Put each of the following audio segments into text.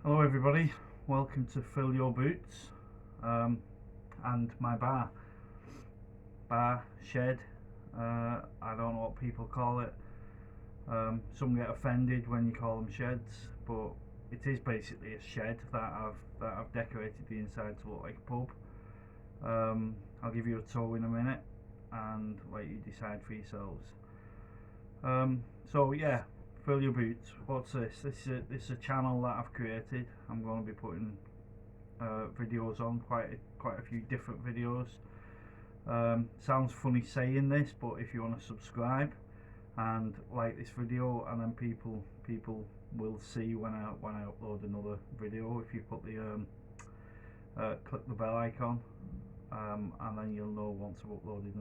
Hello everybody, welcome to Fill Your Boots and my bar, shed, I don't know what people call it. Some get offended when you call them sheds, but it is basically a shed that I've decorated the inside to look like a pub. I'll give you a tour in a minute and let you decide for yourselves. So yeah, Fill Your Boots. What's this? This is a channel that I've created. I'm going to be putting videos on, quite a few different videos. Sounds funny saying this, but if you want to subscribe and like this video, and then people will see when I upload another video. If you put the click the bell icon, and then you'll know once I've uploaded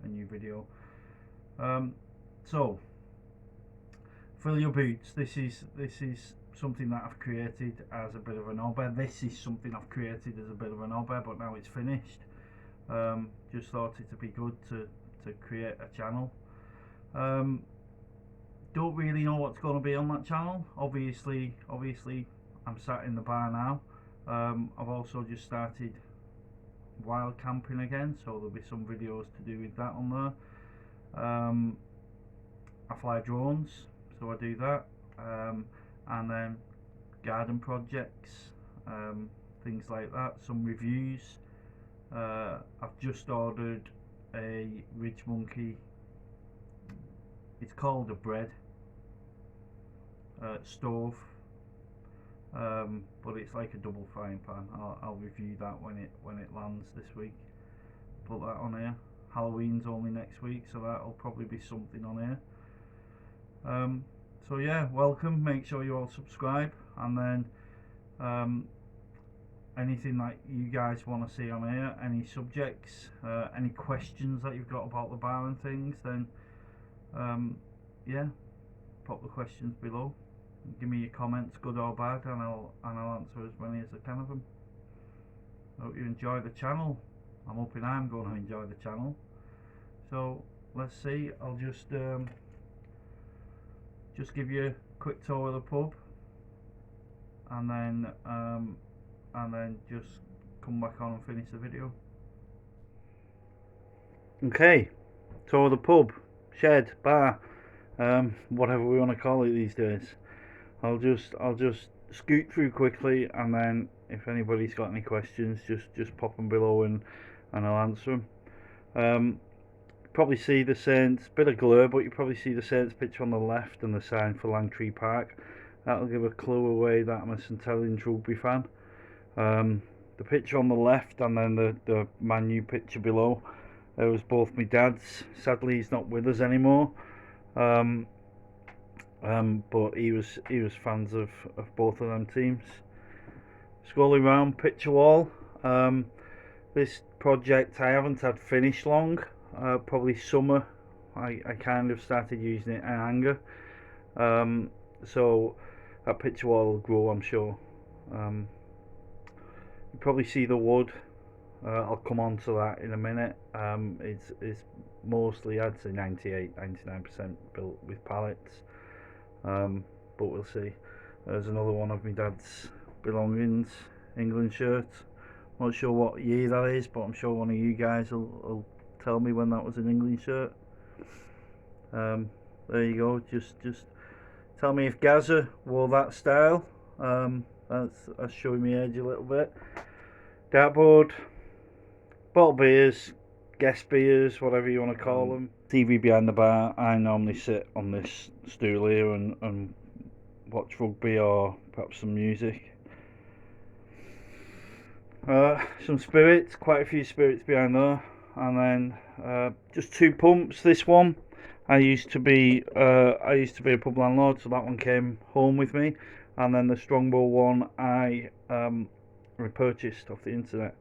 a new video. So Fill Your Boots. This is something that I've created as a bit of an hobby. This is something I've created as a bit of an hobby, but now it's finished. Just thought it'd be good to create a channel. Don't really know what's going to be on that channel. Obviously I'm sat in the bar now. I've also just started wild camping again, so there'll be some videos to do with that on there. I fly drones, so I do that, and then garden projects, things like that, some reviews. I've just ordered a Ridge Monkey, it's called a bread stove, but it's like a double frying pan. I'll review that when it lands this week. Put that on here. Halloween's only next week, so that'll probably be something on here. So yeah, welcome. Make sure you all subscribe, and then anything that you guys want to see on here, any subjects, any questions that you've got about the bar and things, then yeah, pop the questions below. Give me your comments, good or bad, and I'll answer as many as I can of them. I hope you enjoy the channel. I'm hoping I'm going to enjoy the channel. So let's see. I'll just give you a quick tour of the pub, and then just come back on and finish the video. Okay, tour of the pub, shed, bar, whatever we want to call it these days. I'll just scoot through quickly, and then if anybody's got any questions, just pop them below and I'll answer them. Probably see the Saints, bit of glare, but you probably see the Saints picture on the left and the sign for Langtree Park. That'll give a clue away that I'm a St Helens rugby fan. The picture on the left and then the Man U picture below, it was both my dad's. Sadly he's not with us anymore, but he was fans of both of them teams. Scrolling around, picture wall. This project I haven't had finished long. Probably summer. I kind of started using it in anger. So that picture wall will grow, I'm sure. You probably see the wood. I'll come on to that in a minute. It's mostly, I'd say 98-99% built with pallets, but we'll see. There's another one of my dad's belongings, England shirt. Not sure what year that is, but I'm sure one of you guys will tell me when that was an England shirt. There you go. Just tell me if Gaza wore that style. That's showing me age a little bit. Dartboard, bottle beers, guest beers, whatever you want to call them. TV behind the bar. I normally sit on this stool here and watch rugby or perhaps some music. Some spirits, quite a few spirits behind there, and then just two pumps. This one, I used to be a pub landlord, so that one came home with me, and then the Strongbow one I repurchased off the internet.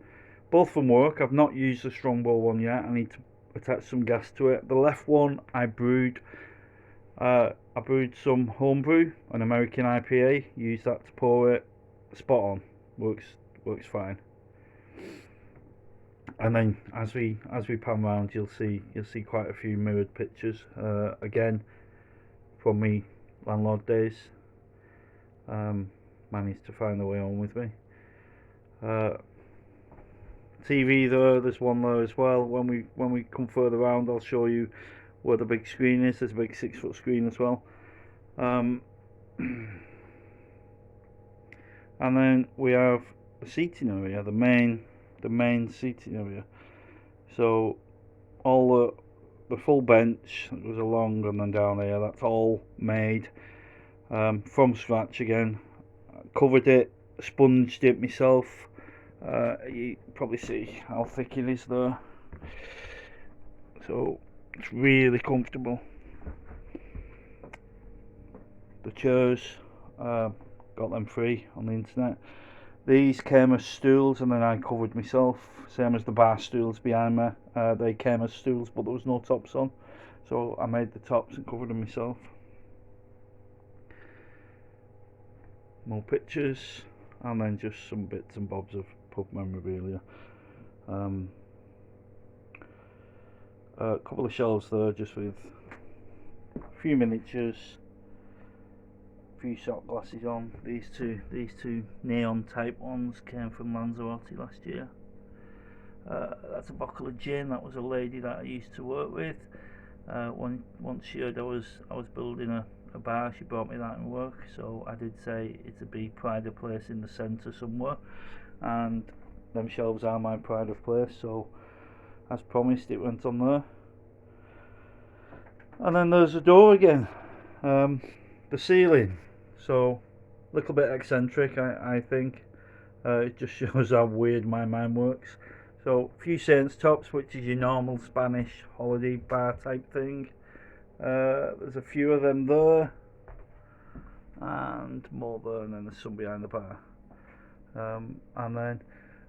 Both from work. I've not used the Strongbow one yet. I need to attach some gas to it. The left one I brewed some homebrew, an American IPA. Used that to pour it. Spot on. Works fine. And then as we pan around, you'll see quite a few mirrored pictures, again from me landlord days. managed to find their way on with me. TV there's one there as well. When we come further around, I'll show you where the big screen is. There's a big 6-foot screen as well. And then we have the seating area, the main seating area. So all the full bench that goes along and then down here, that's all made from scratch again. Covered it, sponged it myself. You probably see how thick it is there. So it's really comfortable. The chairs, got them free on the internet. These came as stools and then I covered myself, same as the bar stools behind me. They came as stools but there was no tops on, so I made the tops and covered them myself. More pictures, and then just some bits and bobs of pub memorabilia. A couple of shelves there just with a few miniatures, a few shot glasses on. These two neon type ones came from Lanzarote last year. That's a bottle of gin. That was a lady that I used to work with. Once she heard I was building a bar, she brought me that in work, so I did say it'd be pride of place in the centre somewhere, and them shelves are my pride of place, so as promised it went on there. And then there's the door again, the ceiling, so a little bit eccentric I think. It just shows how weird my mind works. So a few Saints tops, which is your normal Spanish holiday bar type thing. There's a few of them there, and more there, and then there's some behind the bar. And then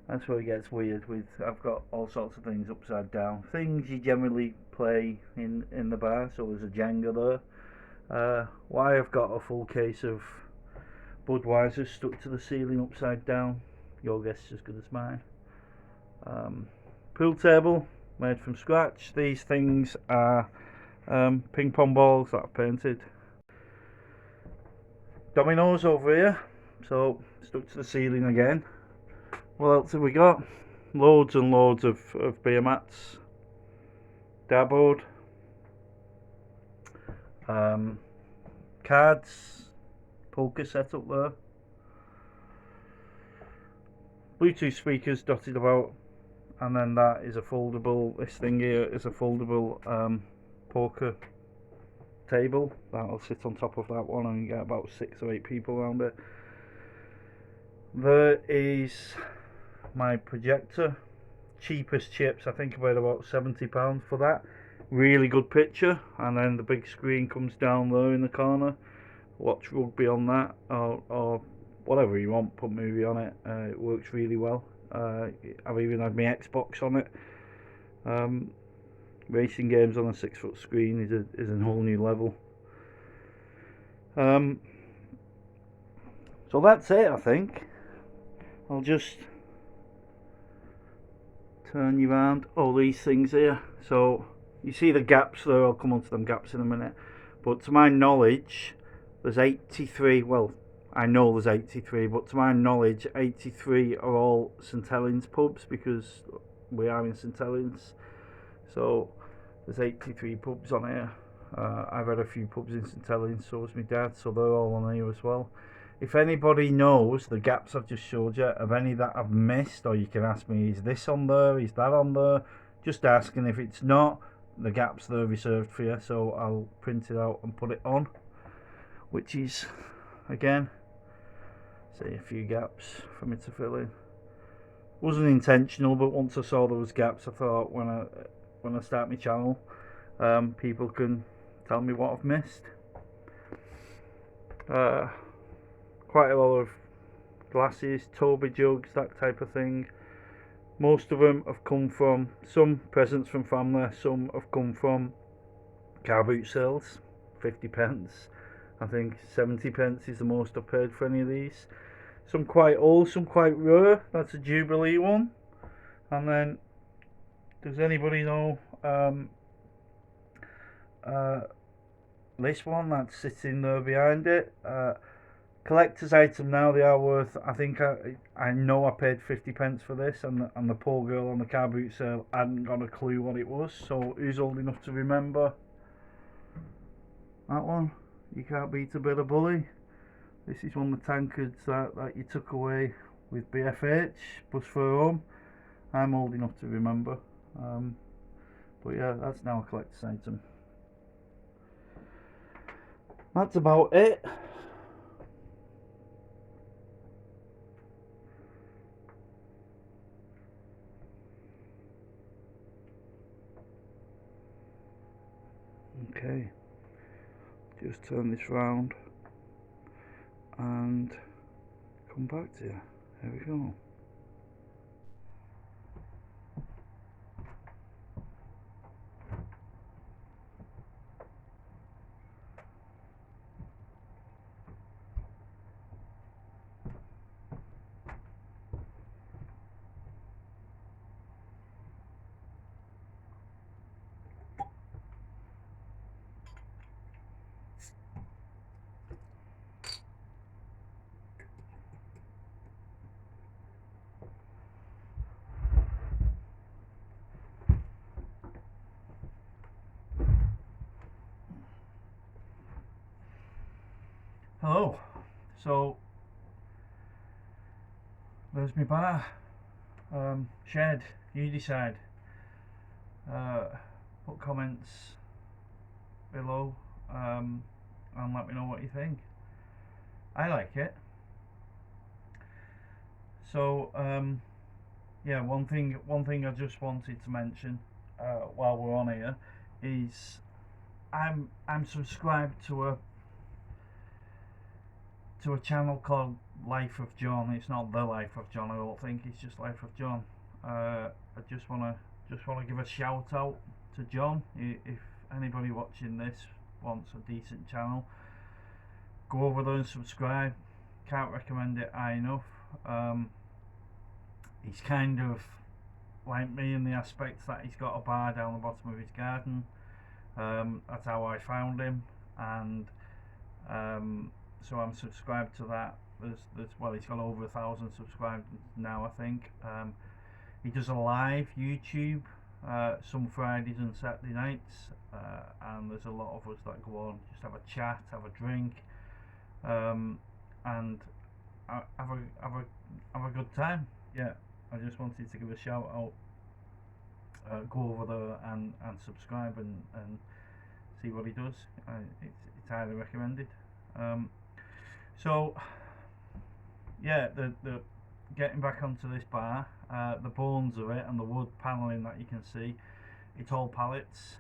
that's where it gets weird. I've got all sorts of things upside down, things you generally play in the bar. So there's a Jenga there. Why I've got a full case of Budweiser stuck to the ceiling upside down, your guess is as good as mine. Pool table made from scratch. These things are ping pong balls that I've painted. Dominoes over here, so stuck to the ceiling again. What else have we got? Loads and loads of beer mats, dartboard, cards, poker set up there, Bluetooth speakers dotted about, and then that is a foldable, this thing here is a foldable poker table that'll sit on top of that one, and you get about 6 or 8 people around it. There is my projector, cheapest chips, I think about £70 for that. Really good picture, and then the big screen comes down there in the corner. Watch rugby on that, or whatever you want, put movie on it. It works really well. I've even had my Xbox on it. Racing games on a 6-foot screen is a whole new level. So that's it, I think. I'll just turn you around. All these things here. So you see the gaps there. I'll come on to them gaps in a minute. But to my knowledge, there's 83. Well, I know there's 83, but to my knowledge, 83 are all St Helens pubs, because we are in St Helens. So there's 83 pubs on here. I've had a few pubs in St Helens, so has my dad, so they're all on here as well. If anybody knows the gaps I've just showed you, of any that I've missed, or you can ask me, is this on there, is that on there, just ask, and if it's not, the gaps they're reserved for you, so I'll print it out and put it on, which is, again, see, a few gaps for me to fill in. Wasn't intentional, but once I saw there was gaps, I thought when I start my channel, people can tell me what I've missed. Quite a lot of glasses, Toby jugs, that type of thing. Most of them have come from some presents from family, some have come from car boot sales, 50p. I think 70p is the most I've paid for any of these. Some quite old, some quite rare. That's a Jubilee one. And then, does anybody know this one that's sitting there behind it? collector's item now. They are worth, I think, I know I paid 50p for this, and the poor girl on the car boot sale hadn't got a clue what it was. So who's old enough to remember that one? You can't beat a bit of bully. This is one of the tankards that you took away with BFH, bus for home. I'm old enough to remember. But yeah, that's now a collector's item. That's about it. Okay, just turn this round and come back to you. There we go. Hello. So there's my bar. Shed. You decide. Put comments below and let me know what you think. I like it. So yeah, one thing I just wanted to mention while we're on here is I'm subscribed to a channel called Life of John. It's not The Life of John, I don't think. It's just Life of John. I just wanna give a shout out to John. If anybody watching this wants a decent channel, go over there and subscribe. Can't recommend it high enough. He's kind of like me in the aspect that he's got a bar down the bottom of his garden. That's how I found him, and so I'm subscribed to that. Well, he's got over 1,000 subscribers now, I think. He does a live YouTube some Fridays and Saturday nights, and there's a lot of us that go on, just have a chat, have a drink, and have a good time. Yeah, I just wanted to give a shout out. Go over there and subscribe and see what he does. It's highly recommended. So yeah, the getting back onto this bar, the bones of it and the wood panelling that you can see, it's all pallets.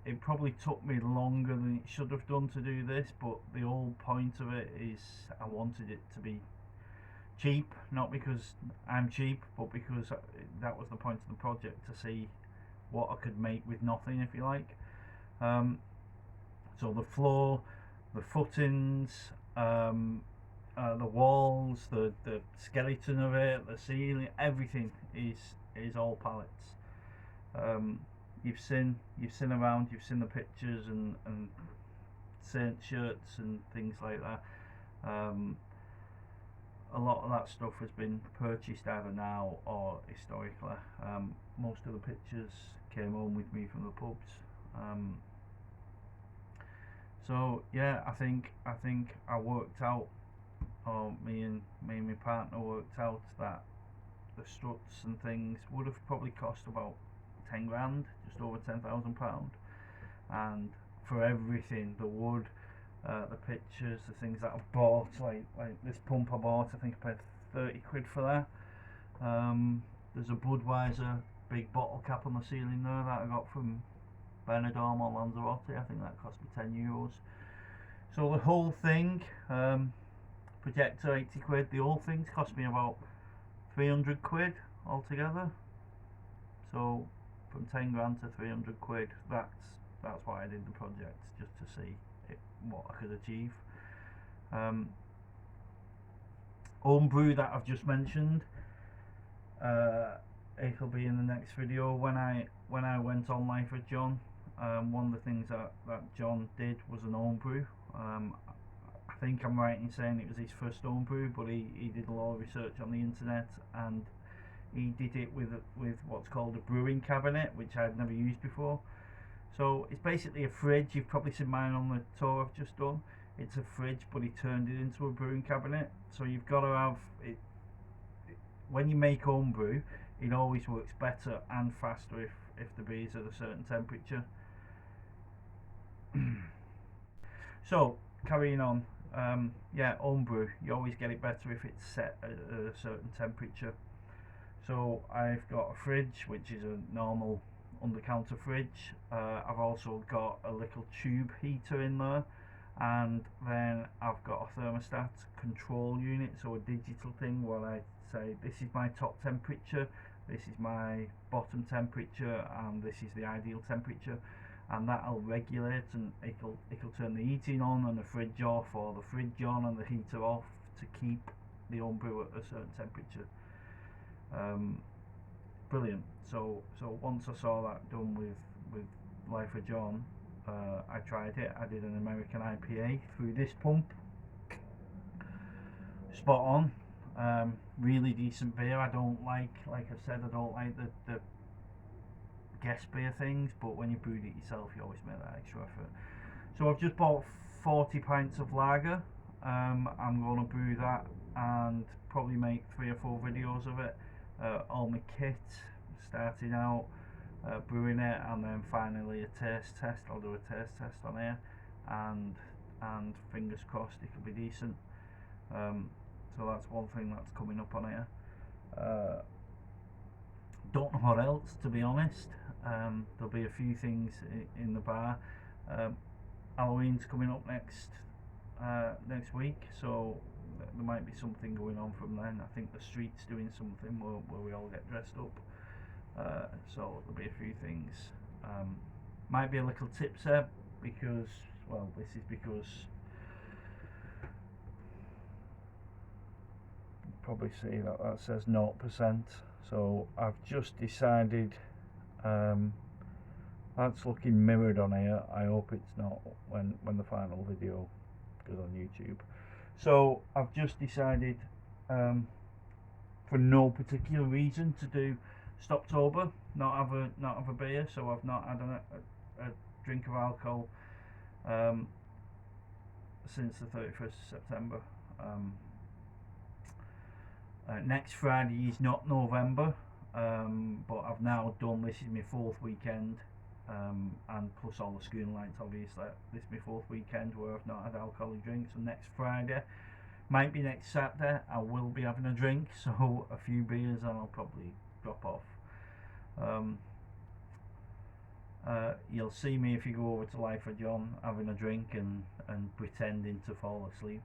It probably took me longer than it should have done to do this, but the whole point of it is I wanted it to be cheap, not because I'm cheap, but because that was the point of the project, to see what I could make with nothing, if you like. So the floor, the footings, the walls, the skeleton of it, the ceiling, everything is all pallets. You've seen around, you've seen the pictures and Saint shirts and things like that. A lot of that stuff has been purchased either now or historically. Most of the pictures came home with me from the pubs. So yeah, I think I worked out, or me and my partner worked out, that the struts and things would have probably cost about 10 grand, just over £10,000, and for everything, the wood, the pictures, the things that I bought, like this pump I bought, I think I paid 30 quid for that. There's a Budweiser big bottle cap on the ceiling there that I got from Benidorm or Lanzarote. I think that cost me €10. So the whole thing, projector 80 quid, the whole thing's cost me about 300 quid altogether. So from 10 grand to 300 quid, that's why I did the project, just to see what I could achieve. Homebrew that I've just mentioned, it'll be in the next video. When I went on Life with John, one of the things that John did was an homebrew. I think I'm right in saying it was his first homebrew, but he did a lot of research on the internet, and he did it with what's called a brewing cabinet, which I'd never used before. So it's basically a fridge. You've probably seen mine on the tour I've just done. It's a fridge, but he turned it into a brewing cabinet. So you've got to have it. When you make homebrew, it always works better and faster if the beer is at a certain temperature. So carrying on, yeah, homebrew, you always get it better if it's set at a certain temperature. So I've got a fridge, which is a normal under counter fridge. I've also got a little tube heater in there, and then I've got a thermostat control unit, so a digital thing where I say this is my top temperature, this is my bottom temperature, and this is the ideal temperature, and that'll regulate, and it'll turn the heating on and the fridge off, or the fridge on and the heater off, to keep the homebrew at a certain temperature. Brilliant. So once I saw that done with Life of John, I tried it. I did an American IPA through this pump. Spot on. Really decent beer. I don't like I said, I don't like the guest beer things, but when you brewed it yourself, you always make that extra effort. So I've just bought 40 pints of lager. I'm going to brew that and probably make 3 or 4 videos of it. All my kit, starting out, brewing it, and then finally a taste test. I'll do a taste test on here, and fingers crossed it could be decent. So that's one thing that's coming up on here. Don't know what else, to be honest. There'll be a few things in the bar. Halloween's coming up next week, so there might be something going on from then. I think the street's doing something where we all get dressed up. So there'll be a few things. Might be a little tipser because, well, this is because you probably see that says 0%. So I've just decided, that's looking mirrored on here. I hope it's not when the final video goes on YouTube. So I've just decided, for no particular reason, to do Stoptober, not have a beer. So I've not had a drink of alcohol since the 31st of September. Next Friday is not November, but I've now done, this is my 4th weekend, and plus all the school nights, obviously. This is my 4th weekend where I've not had alcoholic drinks, and next Friday, might be next Saturday, I will be having a drink, so a few beers and I'll probably drop off. You'll see me, if you go over to Life of John, having a drink and pretending to fall asleep.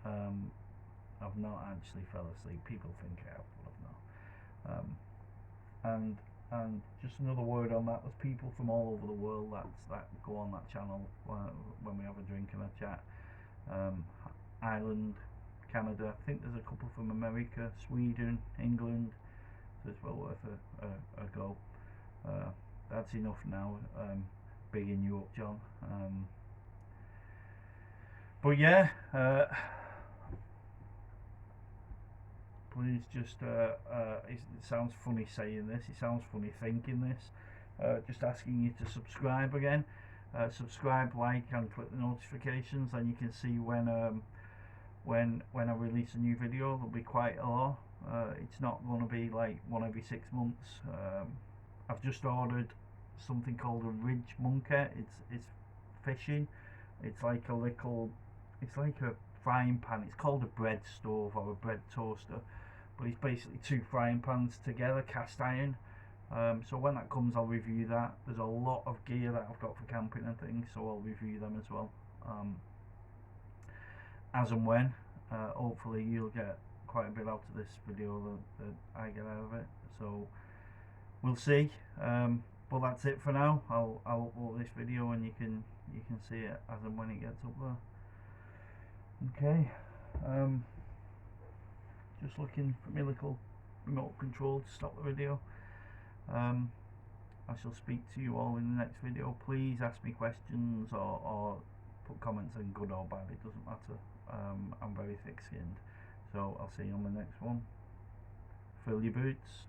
I've not actually fell asleep. People think I have, but I've not. And just another word on that, there's people from all over the world that go on that channel when we have a drink and a chat. Ireland, Canada, I think there's a couple from America, Sweden, England, so it's well worth a go. That's enough now, bigging you up, John. But yeah, please just, it sounds funny saying this, it sounds funny thinking this, just asking you to subscribe again. Subscribe, like, and click the notifications, and you can see when I release a new video. There'll be quite a lot. It's not going to be like one every 6 months. I've just ordered something called a ridge monkey. It's fishing. It's like a frying pan. It's called a bread stove or a bread toaster, but it's basically 2 frying pans together, cast iron. So when that comes, I'll review that. There's a lot of gear that I've got for camping and things, so I'll review them as well. As and when, hopefully you'll get quite a bit out of this video that I get out of it. So we'll see. But that's it for now. I'll upload this video and you can see it as and when it gets up there. Okay. Just looking for my little remote control to stop the video. I shall speak to you all in the next video. Please ask me questions or put comments in, good or bad, it doesn't matter. I'm very thick skinned. So I'll see you on the next one. Fill your boots.